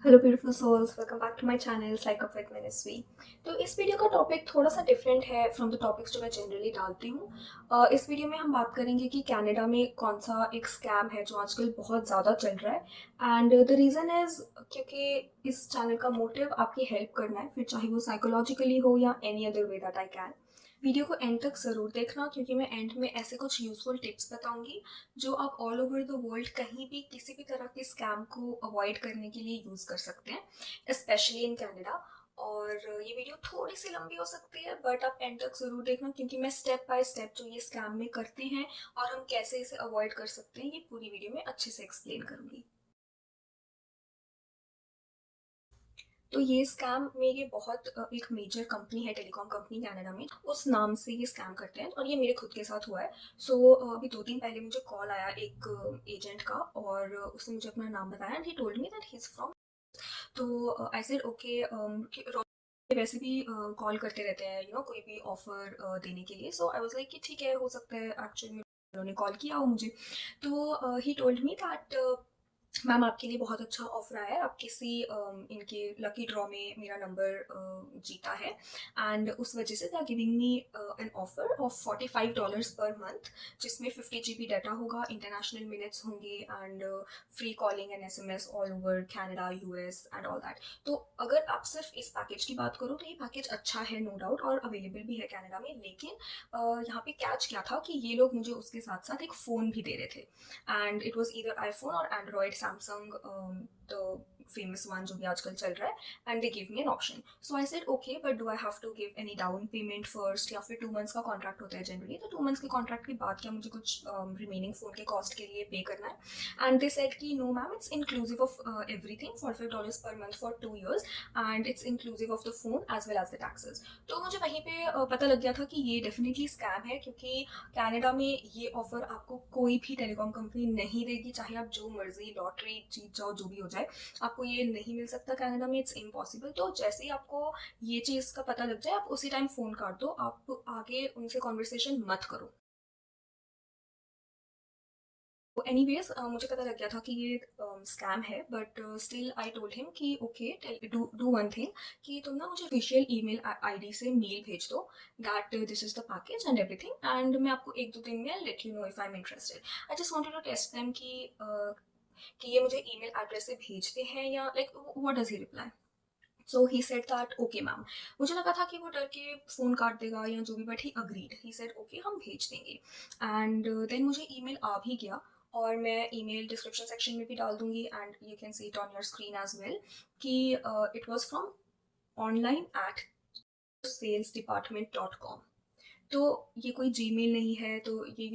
Hello beautiful souls, welcome back to my channel psych up with Manasvi. तो इस video का topic थोड़ा सा डिफरेंट है फ्रॉम द टॉपिक्स जो मैं जनरली डालती हूँ। इस वीडियो में हम बात करेंगे कि कनाडा में कौन सा एक स्कैम है जो आजकल बहुत ज़्यादा चल रहा है। एंड द रीज़न इज़ क्योंकि इस चैनल का मोटिव आपकी हेल्प करना है, फिर चाहे वो साइकोलॉजिकली हो या any other way that I can. Video को एंड तक ज़रूर देखना क्योंकि मैं एंड में ऐसे कुछ यूजफुल टिप्स बताऊंगी जो आप ऑल ओवर द वर्ल्ड कहीं भी किसी भी तरह के स्कैम को अवॉइड करने के लिए यूज़ कर सकते हैं, स्पेशली इन कनाडा। और ये वीडियो थोड़ी सी लंबी हो सकती है बट आप एंड तक ज़रूर देखना क्योंकि मैं स्टेप बाय स्टेप जो ये स्कैम में करते हैं और हम कैसे इसे अवॉइड कर सकते हैं ये पूरी वीडियो में अच्छे से एक्सप्लेन करूँगी। तो ये स्कैम में ये बहुत एक मेजर कंपनी है, टेलीकॉम कंपनी कनाडा में, उस नाम से ये स्कैम करते हैं और ये मेरे खुद के साथ हुआ है। सो अभी 2 दिन पहले मुझे कॉल आया एक एजेंट का और उसने मुझे अपना नाम बताया and he told me that he is from. तो आई सेड ओके, वैसे भी कॉल करते रहते हैं कोई भी ऑफर देने के लिए। सो आई वाज लाइक कि ठीक है, हो सकता है एक्चुअली में उन्होंने कॉल किया हो मुझे। तो ही टोल्ड मी दैट मैम आपके लिए बहुत अच्छा ऑफर आया है, आप किसी इनके लकी ड्रॉ में मेरा नंबर जीता है एंड उस वजह से they are giving me an offer of $45 per month, जिसमें 50 GB डाटा होगा, इंटरनेशनल मिनट्स होंगे and free calling and SMS all over Canada, US and all that. तो अगर आप सिर्फ इस पैकेज की बात करो तो ये पैकेज अच्छा है, नो डाउट, और अवेलेबल भी है कनाडा में। लेकिन यहाँ पे कैच क्या था कि ये लोग मुझे उसके साथ साथ एक फ़ोन भी दे रहे थे and it was either iPhone और Android, Samsung, the famous one जो भी आजकल चल रहा है। And they give me an option. So I said okay, but do I have to give any down payment first, या फिर 2 मंथ्स का कॉन्ट्रैक्ट होता है जनरली, तो 2 मंथ्स के कॉन्ट्रैक्ट के बाद क्या मुझे कुछ रिमेनिंग फोन के कॉस्ट के लिए पे करना है? एंड दे सेड कि no ma'am, it's inclusive of everything, $45 per month for 2 years and it's inclusive of the phone as well as the taxes. तो मुझे वहीं पे पता लग गया था कि ये डेफिनेटली स्कैम है, क्योंकि कनाडा में ये ऑफर आपको कोई भी टेलीकॉम कंपनी नहीं देगी, चाहे आप जो मर्जी लॉटरी जीत जाओ, जो भी हो जाए, आपको ये नहीं मिल सकता कनाडा में, इट्स इम्पॉसिबल। तो जैसे ही आपको ये चीज़ का पता लग जाए आप उसी टाइम फ़ोन काट दो, आप आगे उनसे कॉन्वर्सेशन मत करो। तो एनीवेज मुझे पता लग गया था कि ये स्कैम है, but still I told him कि okay, do do one thing, कि तुम ना मुझे ऑफिशियल ईमेल आईडी से मेल भेज दो that this is the package and everything, and मैं आपको 1-2 दिन में let you know if I am interested. I just wanted to test them कि ये मुझे ईमेल एड्रेस से भेजते हैं या like what does he reply. So he said that okay ma'am. मुझे लगा था कि वो डर के फ़ोन काट देगा या जो भी, but he agreed, he said okay हम भेज देंगे। एंड देन मुझे ईमेल आ भी गया और मैं ईमेल डिस्क्रिप्शन सेक्शन में भी डाल दूंगी and you can see it on your screen as well कि इट वॉज फ्रॉम online@salesdepartment.com। तो ये कोई जीमेल नहीं है, तो ये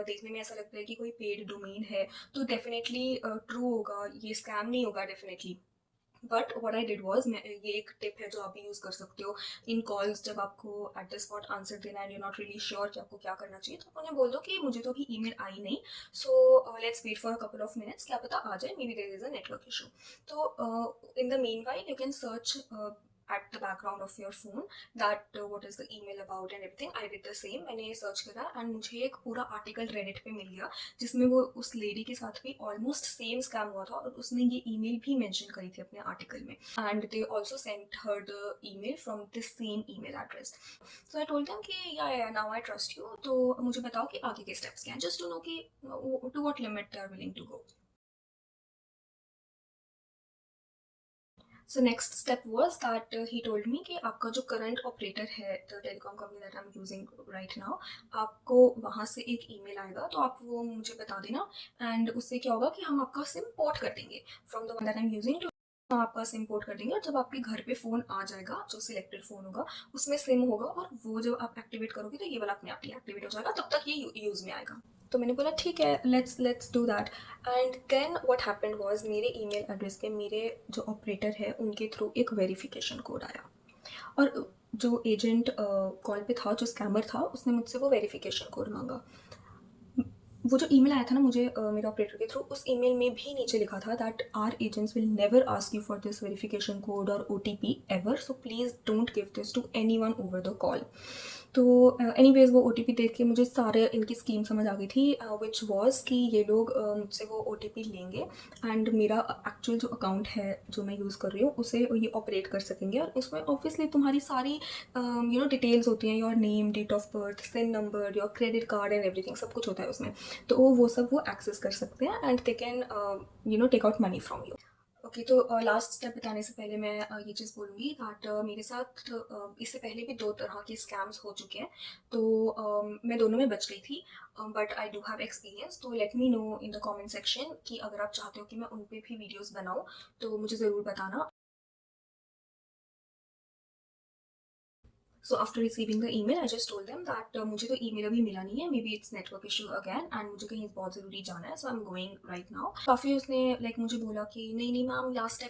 देखने में ऐसा लगता है कि कोई पेड डोमेन है, तो डेफिनेटली ट्रू होगा, ये स्कैम नहीं होगा definitely. But what I did was, मैं ये एक टिप है जो आप भी यूज़ कर सकते हो इन कॉल्स, जब आपको एट द स्पॉट आंसर देना and you not really sure कि आपको क्या करना चाहिए, तो उन्हें बोल दो कि मुझे तो अभी ईमेल आई नहीं, so let's wait for a couple of minutes, क्या पता आ जाए, maybe there is a network issue. तो in the meanwhile you can search at the background of your phone that what is the email about and everything. I did the same, मैंने search करा and मुझे एक पूरा article Reddit पे मिल गया जिसमें वो उस लेडी के साथ भी ऑलमोस्ट सेम स्कैम हुआ था और उसने ये ईमेल भी मेंशन करी थी अपने आर्टिकल में, and they also sent her the email from the same email address. So I told them कि या नाउ आई ट्रस्ट यू, तो मुझे बताओ कि आगे के स्टेप्स क्या हैं, जस्ट टू नो कि to what limit they are willing to go. So next step was that he told me कि आपका जो करंट ऑपरेटर है, the telecom company that I am using right now, आपको वहाँ से एक ईमेल आएगा, तो आप वो मुझे बता देना एंड उससे क्या होगा कि हम आपका सिम पोर्ट कर देंगे from the one that I am using to, हम आपका सिम पोर्ट कर देंगे और जब आपके घर पे फ़ोन आ जाएगा, जो सिलेक्टेड फ़ोन होगा उसमें सिम होगा और वो जब आप एक्टिवेट करोगे तो ये वाला अपने आप ही एक्टिवेट हो जाएगा, तब तक ये यूज़ में आएगा। तो मैंने बोला ठीक है, let's do that. And then what happened was, मेरे ईमेल एड्रेस पे मेरे जो ऑपरेटर है उनके थ्रू एक वेरिफिकेशन कोड आया और जो एजेंट कॉल पे था, जो स्कैमर था, उसने मुझसे वो वेरिफिकेशन कोड मांगा। वो जो ईमेल आया था ना मुझे मेरे ऑपरेटर के थ्रू, उस ईमेल में भी नीचे लिखा था that our agents will never ask you for this verification code और OTP ever, so please don't give this to anyone over the call. तो एनीवेज़ वो ओटीपी देख के मुझे सारे इनकी स्कीम समझ आ गई थी, व्हिच वाज़ कि ये लोग मुझसे वो ओटीपी लेंगे एंड मेरा एक्चुअल जो अकाउंट है जो मैं यूज़ कर रही हूँ उसे ये ऑपरेट कर सकेंगे। और उसमें ऑब्वियसली तुम्हारी सारी डिटेल्स होती हैं, your name, date of birth, SIN number, your credit card and everything, सब कुछ होता है उसमें। तो वो सब वो एक्सेस कर सकते हैं and they can take out money from you. Okay, तो लास्ट स्टेप बताने से पहले मैं ये चीज़ बोलूँगी दैट मेरे साथ इससे पहले भी 2 तरह के स्कैम्स हो चुके हैं। तो मैं दोनों में बच गई थी, but I do have experience. तो let me know in the comment section कि अगर आप चाहते हो कि मैं उन पे भी वीडियोज़ बनाऊँ, तो मुझे ज़रूर बताना। So after receiving the email I just told them that मुझे तो ईमेल अभी मिला नहीं है, maybe it's network issue again and मुझे कहीं बहुत ज़रूरी जाना है, सो I am going right now. काफ़ी उसने मुझे बोला कि नहीं नहीं मैम, लास्ट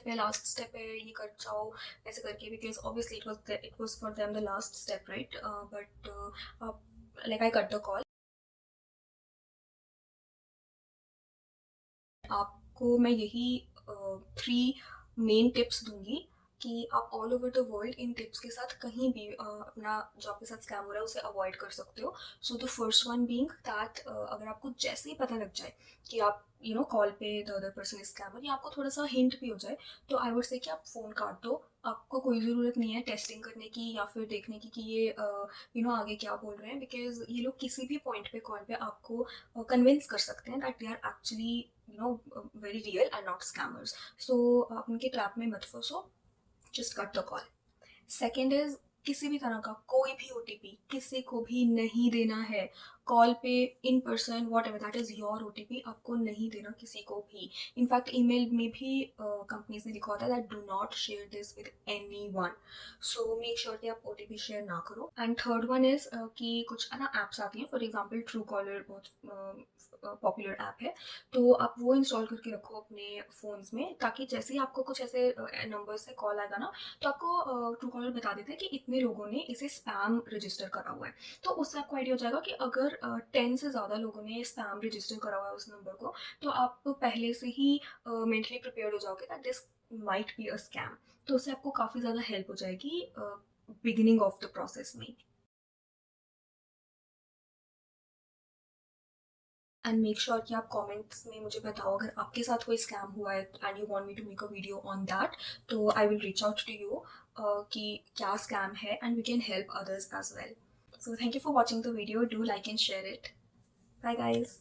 स्टेप है, ये कर जाओ ऐसे करके, because obviously it was for them the last step, right. But I cut the call. आपको मैं यही 3 मेन टिप्स दूँगी कि आप all over the world in tips के साथ कहीं भी अपना जो आपके साथ स्कैम हो रहा है उसे अवॉइड कर सकते हो। So the first one being that अगर आपको जैसे ही पता लग जाए कि आप कॉल पे the other person is scammer, या आपको थोड़ा सा हिंट भी हो जाए, तो आई वुड से कि आप फ़ोन काट दो। आपको कोई ज़रूरत नहीं है टेस्टिंग करने की या फिर देखने की कि ये आगे क्या बोल रहे हैं, बिकॉज़ ये लोग किसी भी पॉइंट पे कॉल पे आपको कन्विंस कर सकते हैं that they are actually very real and not scammers. So आप उनके ट्रैप में मत फंसो, just cut the call. Second is, किसी भी तरह का कोई भी ओटीपी किसी को भी नहीं देना है। कॉल पे, in person, what ever, that is your OTP, आपको नहीं देना किसी को भी। इनफैक्ट ईमेल में भी कंपनीज ने लिखा होता है that do not share this with any one. So make sure कि आप ओटीपी शेयर ना करो। एंड थर्ड वन इज कि कुछ ना ऐप्स आती हैं, फॉर एग्जाम्पल ट्रू कॉलर बहुत पॉपुलर ऐप है, तो आप वो इंस्टॉल करके रखो अपने फ़ोन्स में, ताकि जैसे ही आपको कुछ ऐसे नंबर से कॉल आएगा ना, तो आपको ट्रू कॉलर बता देता है कि इतने लोगों ने इसे स्पैम रजिस्टर करा हुआ है। तो उससे आपको आइडिया हो जाएगा कि अगर 10 से ज़्यादा लोगों ने स्पैम रजिस्टर करा हुआ है उस नंबर को, तो आप पहले से ही मेंटली प्रिपेयर्ड हो जाओगे that this might be a scam. तो उससे आपको काफ़ी ज़्यादा हेल्प हो जाएगी बिगिनिंग ऑफ द प्रोसेस में। एंड मेक श्योर कि आप कमेंट्स में मुझे बताओ अगर आपके साथ कोई स्कैम हुआ है and you want me to make a video on that, तो I will reach out to you कि क्या स्कैम है and we can help others as well. So thank you for watching the video. Do like and share it. Bye guys.